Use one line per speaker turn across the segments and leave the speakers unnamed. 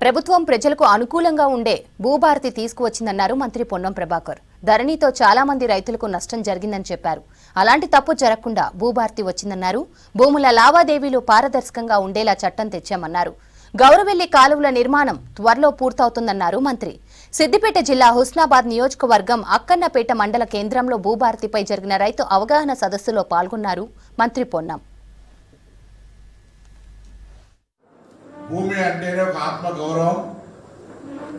ప్రభుత్వం ప్రజలకు అనుకూలంగా ఉండే భూభారతి తీసుకువచ్చిందన్నారు మంత్రి పొన్నం ప్రభాకర్. ధరణితో చాలా మంది రైతులకు నష్టం జరిగిందని చెప్పారు. అలాంటి తప్పు జరగకుండా భూభారతి వచ్చిందన్నారు. భూముల లావాదేవీలు పారదర్శకంగా ఉండేలా చట్టం తెచ్చామన్నారు. గౌరవెల్లి కాలువల నిర్మాణం త్వరలో పూర్తవుతుందన్నారు మంత్రి. సిద్దిపేట జిల్లా హుస్నాబాద్ నియోజకవర్గం అక్కన్నపేట మండల కేంద్రంలో భూభారతిపై జరిగిన రైతు అవగాహన సదస్సులో పాల్గొన్నారు మంత్రి పొన్నం.
భూమి అంటేనే ఒక ఆత్మ గౌరవం.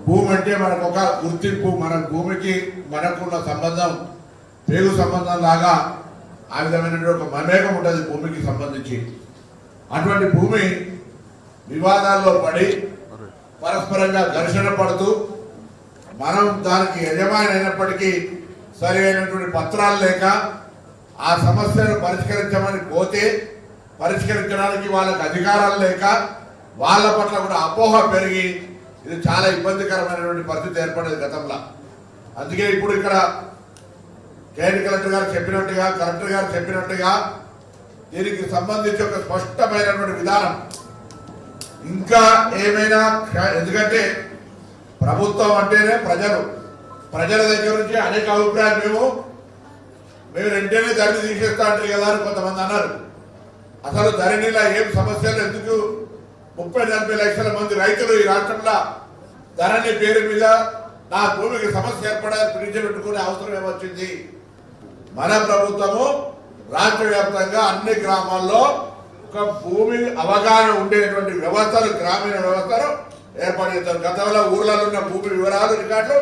భూమి అంటే మనకు ఒక గుర్తింపు. మన భూమికి మనకున్న సంబంధం పేగు సంబంధం లాగా ఆ విధమైనటువంటి ఒక మమేకం ఉంటుంది భూమికి సంబంధించి. అటువంటి భూమి వివాదాల్లో పడి పరస్పరంగా ఘర్షణ పడుతూ మనం దానికి యజమాని అయినప్పటికీ సరి అయినటువంటి పత్రాలు లేక ఆ సమస్యను పరిష్కరించమని పోతే పరిష్కరించడానికి వాళ్ళకి అధికారాలు లేక వాళ్ళ పట్ల కూడా అపోహ పెరిగి ఇది చాలా ఇబ్బందికరమైనటువంటి పరిస్థితి ఏర్పడేది గతంలో. అందుకే ఇప్పుడు ఇక్కడ జాయింట్ కలెక్టర్ గారు చెప్పినట్టుగా కలెక్టర్ గారు చెప్పినట్టుగా దీనికి సంబంధించి ఒక స్పష్టమైనటువంటి విధానం ఇంకా ఏమైనా, ఎందుకంటే ప్రభుత్వం అంటేనే ప్రజల దగ్గర నుంచి అనేక అభిప్రాయాలు మేము వెంటనే ధరణి తీసేస్తా అంటే కదా అని కొంతమంది అన్నారు. అసలు ధరణిలో ఏం సమస్యలు, ఎందుకు 30-40 లక్షల మంది రైతులు ఈ రాష్ట్రంలో ధరణి పేరు మీద నా భూమికి సమస్య ఏర్పడాలని పిలిచిపెట్టుకునే అవసరం ఏమొచ్చింది? మన ప్రభుత్వము రాష్ట్ర వ్యాప్తంగా అన్ని గ్రామాల్లో ఒక భూమి అవగాహన ఉండేటువంటి వ్యవస్థలు, గ్రామీణ వ్యవస్థలు ఏర్పాటు చేస్తారు. గతంలో ఊర్లలో ఉన్న భూమి వివరాలు రికార్డులు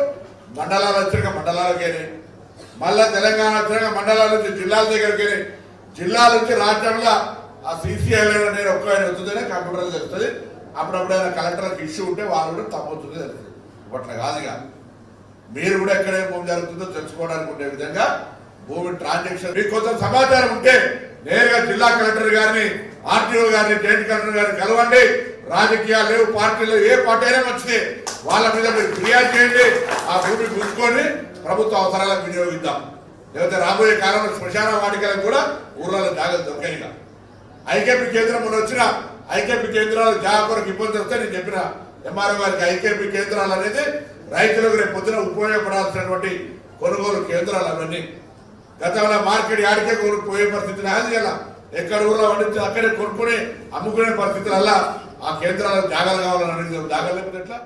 మండలాలు వచ్చాక మండలాలకేనే, మళ్ళా తెలంగాణ వచ్చాక మండలాల నుంచి జిల్లాల దగ్గరికి, జిల్లాల నుంచి రాష్ట్రంలో ఆ సీసీఐలు అనేది ఒక్కైనా వస్తుందనే కంప్యూటర్లో తెలుస్తుంది. అప్పుడప్పుడైనా కలెక్టర్కి ఇష్యూ ఉంటే వాళ్ళు కూడా తప్పవుతుంది తెలుస్తుంది. అట్లా కాదుగా మీరు కూడా ఎక్కడే భూమి జరుగుతుందో తెలుసుకోవడానికి ఉండే విధంగా భూమి ట్రాన్సాక్షన్ మీకు కొంచెం సమాచారం ఉంటే నేరుగా జిల్లా కలెక్టర్ గారిని, ఆర్టీఓ గారిని, జాయింట్ కలెక్టర్ గారిని కలవండి. రాజకీయాలు లేవు, పార్టీలు ఏ పార్టీ అయినా మంచిదే, వాళ్ళ మీద మీరు ఫిర్యాదు చేయండి. ఆ భూమి గుంజుకొని ప్రభుత్వ అవసరాలకు వినియోగిద్దాం. లేకపోతే రాబోయే కాలంలో శ్మశాన వాటికలకు కూడా ఊర్లలో జాగ్రత్త దొరికాయిగా. ఐకేపీ కేంద్రం మనం వచ్చిన ఐకేపీ కేంద్రాలు జాగా కొరకు ఇబ్బంది వస్తే నేను చెప్పిన ఎంఆర్ఓ గారికి ఐకేపీ కేంద్రాలు అనేది రైతులకు రేపు పొద్దున ఉపయోగపడాల్సినటువంటి కొనుగోలు కేంద్రాలు అవన్నీ. గతంలో మార్కెట్ యాడికే కొనుక్కుపోయే పరిస్థితి లేదు. ఇలా ఎక్కడ ఊర్లో పండించి అక్కడే కొనుక్కుని అమ్ముకునే పరిస్థితులల్లా ఆ కేంద్రాలకు జాగాలు కావాలని అడిగిన జాగాలు లేకపోతే ఎట్లా?